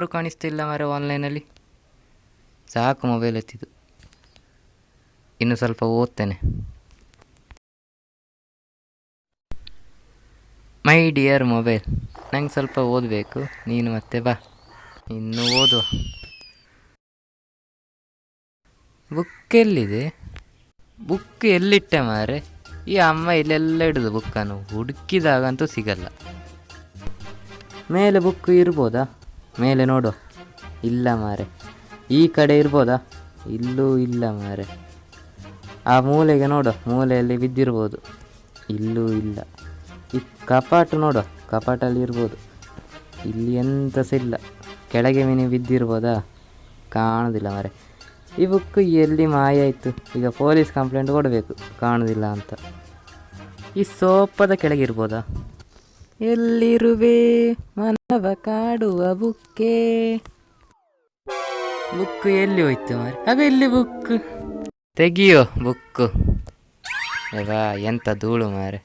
ಯಾರೂ ಕಾಣಿಸ್ತಿಲ್ಲ ಮಾರೆ ಆನ್ಲೈನಲ್ಲಿ. ಸಾಕು ಮೊಬೈಲ್ ಎತ್ತಿದ್ದು. ಇನ್ನು ಸ್ವಲ್ಪ ಓದ್ತೇನೆ. ಮೈ ಡಿಯರ್ ಮೊಬೈಲ್, ನಂಗೆ ಸ್ವಲ್ಪ ಓದಬೇಕು, ನೀನು ಮತ್ತೆ ಬಾ ಇನ್ನು ಓದುವ. ಬುಕ್ ಎಲ್ಲಿದೆ? ಬುಕ್ ಎಲ್ಲಿಟ್ಟೆ ಮಾರೆ? ಈ ಅಮ್ಮ ಇಲ್ಲೆಲ್ಲ ಇಡೋದು ಬುಕ್ಕನ್ನು, ಹುಡುಕಿದಾಗಂತೂ ಸಿಗಲ್ಲ. ಮೇಲೆ ಬುಕ್ ಇರ್ಬೋದಾ? ಮೇಲೆ ನೋಡು. ಇಲ್ಲ ಮಾರೆ. ಈ ಕಡೆ ಇರ್ಬೋದಾ? ಇಲ್ಲೂ ಇಲ್ಲ ಮಾರೆ. ಆ ಮೂಲೆಗೆ ನೋಡು, ಮೂಲೆಯಲ್ಲಿ ಬಿದ್ದಿರ್ಬೋದು. ಇಲ್ಲೂ ಇಲ್ಲ. ಈ ಕಪಾಟು ನೋಡು, ಕಪಾಟಲ್ಲಿ ಇರ್ಬೋದು. ಇಲ್ಲಿ ಎಂತ ಸಹ ಇಲ್ಲ. ಕೆಳಗೆ ಮಿನಿ ಬಿದ್ದಿರ್ಬೋದಾ? ಕಾಣೋದಿಲ್ಲ ಮಾರೆ. ಈ ಬುಕ್ ಎಲ್ಲಿ ಮಾಯ ಆಯಿತು? ಈಗ ಪೊಲೀಸ್ ಕಂಪ್ಲೇಂಟ್ ಕೊಡಬೇಕು, ಕಾಣೋದಿಲ್ಲ ಅಂತ. ಈ ಸೋಫಾದ ಕೆಳಗೆ ಇರ್ಬೋದಾ? ಎಲ್ಲಿರುವೆ ಮನವ ಕಾಡುವ ಬುಕ್ಕೇ? ಬುಕ್ ಎಲ್ಲಿ ಹೋಯ್ತು ಮಾರೆ? ಆಗ ಇಲ್ಲಿ ಬುಕ್ ತೆಗಿಯೋ ಬುಕ್ಕು. ವಾ ಎಂಥ ಧೂಳು ಮಾರೆ.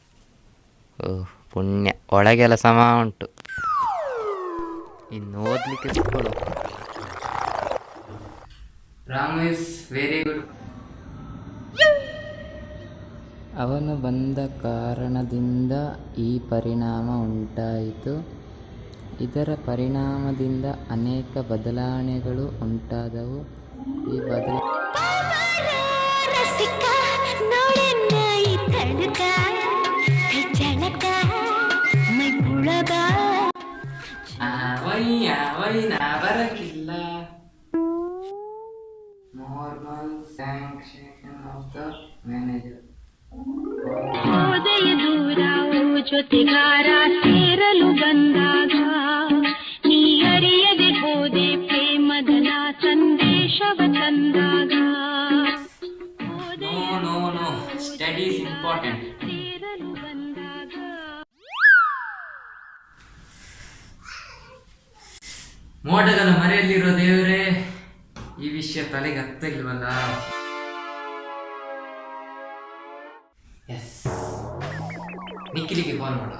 ಓಹ್ ಪುಣ್ಯ, ಒಳಗೆಲ್ಲ ಸಮ ಉಂಟು. ಇನ್ನು ಓದಲಿಕ್ಕೆ ಸಿಕ್ಕೊಳ್ಳು. Ramu is very good. ಅವನು ಬಂದ ಕಾರಣದಿಂದ ಈ ಪರಿಣಾಮ ಉಂಟಾಯಿತು. ಇದರ ಪರಿಣಾಮದಿಂದ ಅನೇಕ ಬದಲಾವಣೆಗಳು ಉಂಟಾದವು. ಈ ಬರಕಿಲ್ಲ. Normal sanction of the manager. ಜೊತೆಗಾರ ಸೇರಲು ಬಂದಾಗ ನೀ ಅರಿಯದೆ ಹೋದೆ ಪ್ರೇಮದ ಸಂದೇಶವ ತಂದಾಗ. No studies important. ಸೇರಲು ಬಂದಾಗ ಮೋಡಗಳ ಮರೆಯಲ್ಲಿರೋ ದೇವರೇ, ಈ ವಿಷಯ ತಲೆಗೆ ಹತ್ತಿಲ್ವಲ್ಲ. ಎಸ್, ನಿಖಿಲಿಗೆ ಕಾಲ್ ಮಾಡ.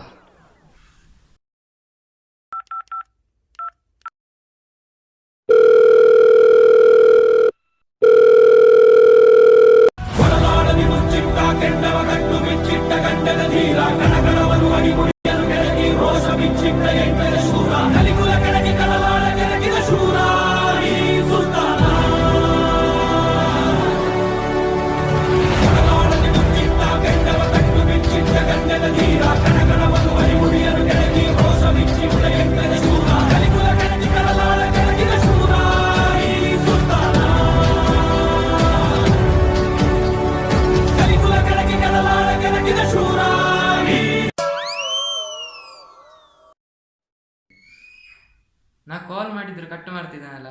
ನಾ ಕಾಲ್ ಮಾಡಿದ್ರು ಕಟ್ ಮಾಡ್ತಿದ್ದಾನಲ್ಲ.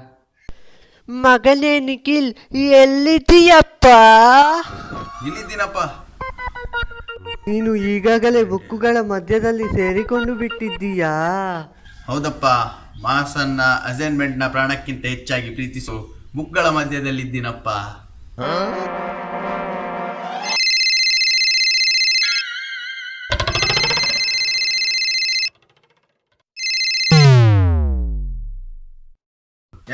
ಮಗನೇ ನಿಖಿಲ್, ಎಲ್ಲಿದ್ದೀಯಪ್ಪ? ಇಲ್ಲಿದ್ದೀನಪ್ಪ. ನೀನು ಈಗಾಗಲೇ ಬುಕ್ಕುಗಳ ಮಧ್ಯದಲ್ಲಿ ಸೇರಿಕೊಂಡು ಬಿಟ್ಟಿದ್ದೀಯಾ? ಹೌದಪ್ಪ, ಮಾಸನ್ನ ಅಸೈನ್ಮೆಂಟ್ನ ಪ್ರಾಣಕ್ಕಿಂತ ಹೆಚ್ಚಾಗಿ ಪ್ರೀತಿಸು ಬುಕ್ಗಳ ಮಧ್ಯದಲ್ಲಿದ್ದೀನಪ್ಪ.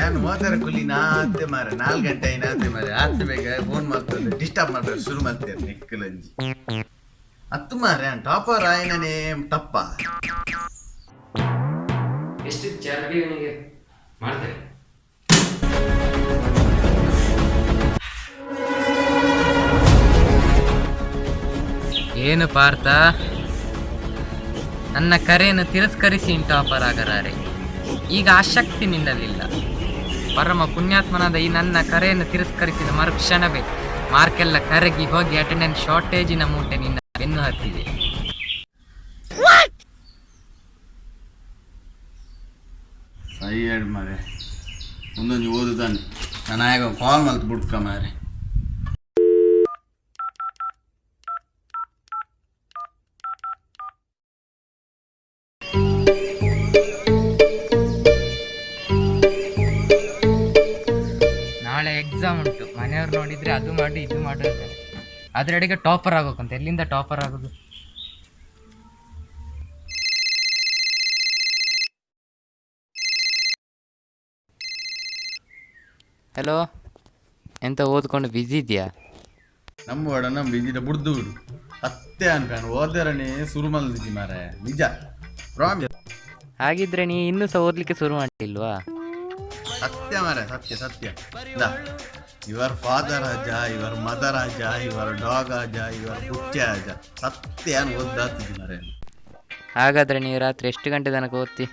ಏನು ಹೋದರೆ ಕುಲಿ ನಾತೆ ಮಾರ 4 ಗಂಟೆ ನಾತೆ ಮಾರ ಆಚೆ ಬೇಗ ಫೋನ್ ಮಾಡ್ತಾರೆ, ಡಿಸ್ಟರ್ಬ್ ಮಾಡ್ತಾರೆ, ಶುರು ಮಾಡ್ತಾರೆ ನಿಕ್ಕಲಂಜಿ ಹತ್ತು ಮಾರ ಟಾಪರ್ ಆಯ್ನೇ ತಪ್ಪ. ಎಷ್ಟು ಚರ್ಬಿ ಅವನಿಗೆ ಮಾಡ್ತಾರೆ. ಏನು ಪಾರ್ಥ, ನನ್ನ ಕರೆಯನ್ನು ತಿರಸ್ಕರಿಸಿ ಟಾಪರ್ ಆಗರಾರೆ. ಈಗ ಆಸಕ್ತಿ ನಿನ್ನಲ್ಲಿಲ್ಲ. ಪರಮ ಪುಣ್ಯಾತ್ಮನಾದ ಈ ನನ್ನ ಕರೆಯನ್ನು ತಿರಸ್ಕರಿಸಿದ ಮರುಕ್ಷಣವೇ ಮಾರ್ಕೆಲ್ಲ ಕರಗಿ ಹೋಗಿ ಅಟೆಂಡೆನ್ಸ್ ಶಾರ್ಟೇಜಿನ ಮೂಟೆ ನಿನ್ನ ಬೆನ್ನು ಹತ್ತಿದೆ. ಸೈ ಹೇಳಿ ಮಾರೆ, ಒಂದೊಂದು ಓದುದಾನೆ ನಾನು ಆಗ ಕಾಲ್ ಮಲ್ತು ಬಿಡ್ಕ ಮಾರೆ. ನಾಳೆ ಎಕ್ಸಾಮ್ ಉಂಟು, ಮನೆಯವ್ರು ನೋಡಿದ್ರೆ ಅದು ಮಾಡಿ ಇದು ಮಾಡು ಅಂತಾರೆ. ಅದರೆಡೆಗೆ ಟಾಪರ್ ಆಗೋಕ್ಕಂತ, ಎಲ್ಲಿಂದ ಟಾಪರ್ ಆಗೋದು? ಹಲೋ, ಎಂತ ಓದ್ಕೊಂಡು ಬ್ಯುಸಿ ಇದೆಯಾ? ನಮ್ಮ ಬಿಜಿದ ಬುಡ್ದು ಬಿಡು ಅತ್ತೆ ಅನ್ಕೊಂಡು ಓದರನೇ ಶುರು ಮಲ್ದಿದ್ದಿ ಮಾರೆ, ನಿಜ ಪ್ರಾಮಿಸ್. ಹಾಗಿದ್ರೆ ನೀ ಇನ್ನೂ ಸಹ ಓದಲಿಕ್ಕೆ ಶುರು ಮಾಡಿಲ್ವಾ? ಸತ್ಯ ಮಾರೆ, ಸತ್ಯ ಸತ್ಯ. ಯುವರ್ ಫಾದರ್ ಅಜ, ಯುವರ್ ಮದರ್ ಅಜ, ಯುವರ್ ಡಾಗ್ ಅಜ, ಯುವರ್ ಬುಚ್ಚೆ ಅಜ, ಸತ್ಯ ಓದಾತಿದ್ದಿ ಮಾರೆ. ಹಾಗಾದರೆ ನೀವು ರಾತ್ರಿ ಎಷ್ಟು ಗಂಟೆ ತನಕ ಓದ್ತಿ?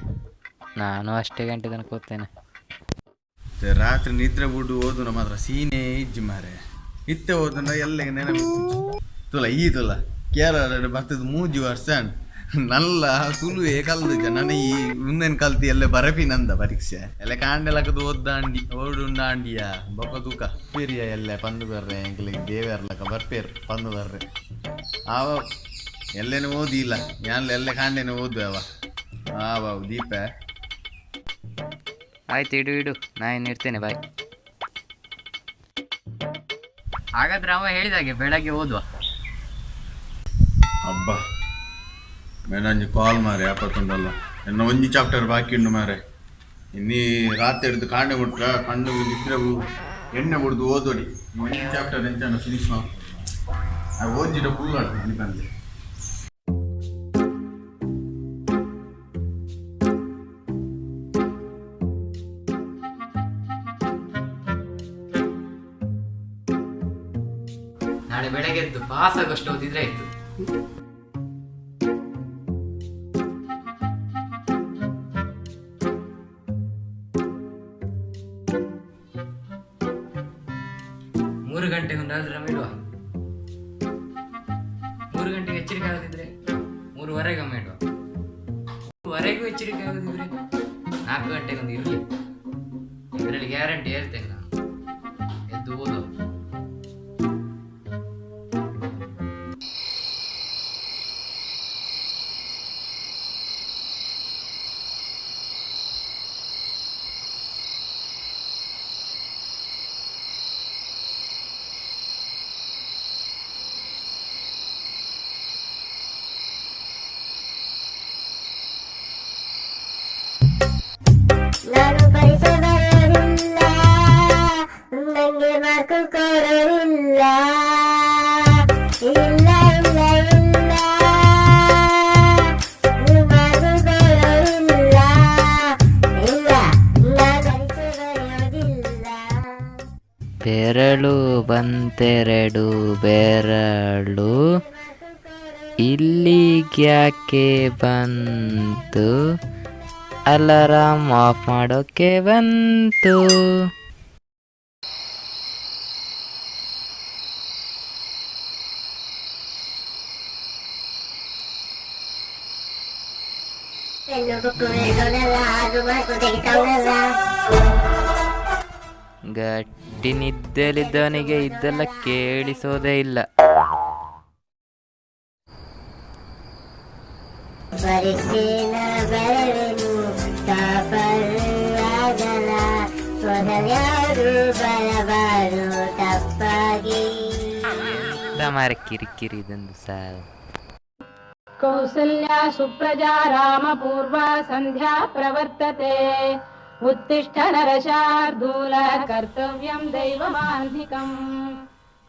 ನಾನು ಅಷ್ಟೇ ಗಂಟೆ ತನಕ ಓದ್ತೇನೆ. ರಾತ್ರಿ ನಿದ್ರೆ ಬಿಡು ಓದು ಮಾತ್ರ ಸೀನೇ ಇಜ್ಜಿ ಮಾರೆ. ಇತ್ತೆ ಓದನ ಎಲ್ಲ ನೆನಪಿತ್ತು ತುಲ ಈ ತುಲ ಕೇರಳ ಬರ್ತದ 3 ವರ್ಷ ನಲ್ಲ ತುಳುವೇ ಕಲ್ದು ನನ್ನ ಈ ಮುಂದಿನ ಕಲ್ತಿ ಎಲ್ಲ ಬರಪಿನಂದ ಪರೀಕ್ಷೆ ಎಲ್ಲ ಕಾಂಡೆಲಕದು ಓದ್ದಾಂಡಿ ಓಡುಂಡಾಂಡಿಯ ಬೊಕ್ಕ ತೂಕ ಪೀರಿಯ ಎಲ್ಲ ಪಂದು ಬರ್ರೆ ಎಂಕ್ಲಿಗೆ ದೇವರ್ಲಕ ಬರ್ಪೇರು ಪಂದು ಬರ್ರೆ ಆವ ಎಲ್ಲೇನು ಓದಿಲ್ಲ ಯಾನ್ಲ ಎಲ್ಲ ಕಾಂಡೆನೆ ಓದು ಅವ ಬಾವು ದೀಪ. ಆಯ್ತು, ಇಡು, ನಾನು ಇರ್ತೇನೆ, ಬಾಯ್. ಹಾಗಾದ್ರೆ ಅವ ಹೇಳಿದಾಗೆ ಬೆಳಗ್ಗೆ ಓದುವ. ಅಬ್ಬಾ ಮೇನಂಜಿ ಕಾಲ್ ಮಾರೆ ಆಪತ್ತೊಂದಲ್ಲ ಎನ್ನ ಒಂಜಿ ಚಾಪ್ಟರ್ ಬಾಕಿ ಉಂಡು ಮಾರೆ. ಇನ್ನೀ ರಾತ್ರಿ ಹಿಡಿದು ಕಾಂಡೆ ಮುಟ್ಟ ಕಣ್ಣು ನಿದ್ರೆ ಎಣ್ಣೆ ಬಿಡ್ದು ಓದೋಡಿ ಒಂಜಿ ಚಾಪ್ಟರ್ ಎಂತ ಫಿನಿಶ್ ಮಾಡಿ ಓದಿಡ ಫುಲ್ ಆಡ್ತೀನಿ ಅನ್ಕಂದೆ. ನಾಳೆ ಬೆಳಗ್ಗೆ ಎದ್ದು ಪಾಸ್ ಆಗೋಷ್ಟು ಓದಿದ್ರೆ ಆಯ್ತು. ಮೂರು ಗಂಟೆಗೆ ಒಂದು ಅಲಾರ್ಮ್ ಇಡುವ. 3 ಗಂಟೆಗೆ ಎಚ್ಚರಿಕೆ ಆಗದಿದ್ರೆ 3:15 ಒಮ್ಮೆ ಇಡುವ. 3:15 ಎಚ್ಚರಿಕೆ ಆಗದಿದ್ರೆ 4 ಗಂಟೆಗೆ ಒಂದು ಇರಲಿ. ಇದರಲ್ಲಿ ಗ್ಯಾರಂಟಿ ಹೇಳ್ತೇನೆ ನಾನು. ಎದ್ದು ಓದುವ. ನಾನು ಪರೀಕ್ಷೆ ಬರೋದಿಲ್ಲ, ನಂಗೆ ಮಾರ್ಕು ಕೊಡೋದಿಲ್ಲ, ಇಲ್ಲ ಇಲ್ಲ ಇಲ್ಲ, ಮಾರ್ಕು ಕೊಡೋದಿಲ್ಲ, ಇಲ್ಲ, ನಾನು ಪರೀಕ್ಷೆ ಬರೆಯೋದಿಲ್ಲ. ಬೆರಳು ಬಂತೆರಡು ಬೆರಳು ಇಲ್ಲಿಗ್ಯಾಕೆ ಬಂತು? ಅಲಾರಾಮ್ ಆಫ್ ಮಾಡೋಕೆ ಬಂತು. ಗಟ್ಟಿ ನಿದ್ದೆಲಿದ್ದವನಿಗೆ ಇದೆಲ್ಲ ಕೇಳಿಸೋದೇ ಇಲ್ಲ. ಪರೀಕ್ಷೆನ ಬರೆವೆನು ಟಾಪರ್ ಆಗಲ್ಲ, ಮೊದಲ್ಯಾರು ಬರಬಾರು ತಪ್ಪಾಗಿ. ಮಾರ ಕಿರಿಕಿರಿ ಇದೊಂದು ಸಾಲ್. ಕೌಸಲ್ಯಾ ಸುಪ್ರಜಾ ರಾಮ ಪೂರ್ವಾ ಸಂಧ್ಯಾ ಪ್ರವರ್ತತೆ, ಉತ್ತಿಷ್ಠ ನರಶಾರ್ದೂಲ ಕರ್ತವ್ಯಂ ದೈವಮಾನ್ಧಿಕಂ.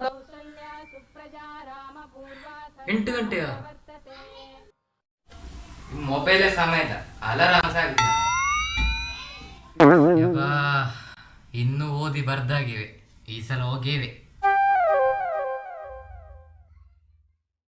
ಕೌಸಲ್ಯಾ ಸುಪ್ರಜಾ ರಾಮ ಪೂರ್ವಾ 8 ಗಂಟೆಯ ಮೊಬೈಲೇ ಸಮೇತ ಅಲಾರಾಮ್ ಸಾಗಿಲ್ಲ. ಇನ್ನೂ ಓದಿ ಬರ್ದಾಗಿವೆ, ಈ ಸಲ ಹೋಗೇವೆ.